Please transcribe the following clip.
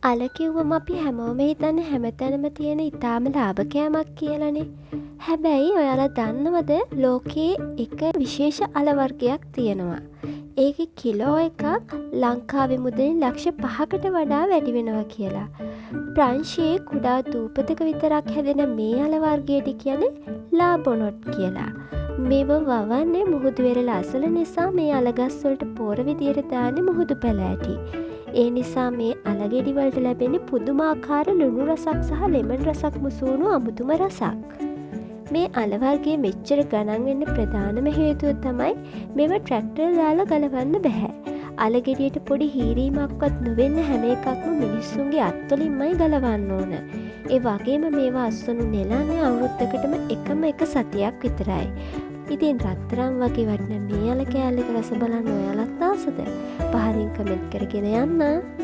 අල කිව්වම අපි හැමෝම හිතන්නේ හැමතැනම තියෙන ඉතාම ලාභකෑමක් කියලානේ. හැබැයි ඔයාලා දන්නවද ලෝකයේ එක විශේෂ අල වර්ගයක් තියෙනවා. ඒකේ කිලෝ එකක් ලංකාවේ මුදලින් ලක්ෂ 5කට වඩා වැඩි වෙනවා කියලා. ප්‍රංශයේ කුඩා දූපතක විතරක් හැදෙන මේ අල වර්ගයට කියන්නේ ලාබොනොට් කියලා. මේව වවන්නේ මුහුදු වෙරළ අසල නිසා මේ අලගස් වලට පෝර විදියට දාන්නේ මුහුදු පැලෑටි. ඒ නිසා මේ අලගෙඩි වලට ලැබෙන්නේ පුදුමාකාර ලුණු රසක් සහ ලෙමන් රසක් මුසු වුණු අමුතුම රසක්. මේ අල වර්ගයේ මෙච්චර ගණන් වෙන්න ප්‍රධානම හේතුව තමයි මේව ට්‍රැක්ටර් දාලා ගලවන්න බෑ. අලගෙඩියට පොඩි හීරීමක්වත් නොවෙන්න හැම එකක්ම මිනිස්සුන්ගේ අත්වලින්මයි ගලවන්න ඕන. ඒ වගේම මේවා අස්වනු නෙලන්නේ අවුරුද්දකටම එකම එක සතියක් විතරයි. ඉතින් රත්තරන් වගේ වටින මේ අල කෑල්ලක රස බලන්න ඔයාලත් ආසද? පහලින් කමෙන්ට් කරගෙන යන්න.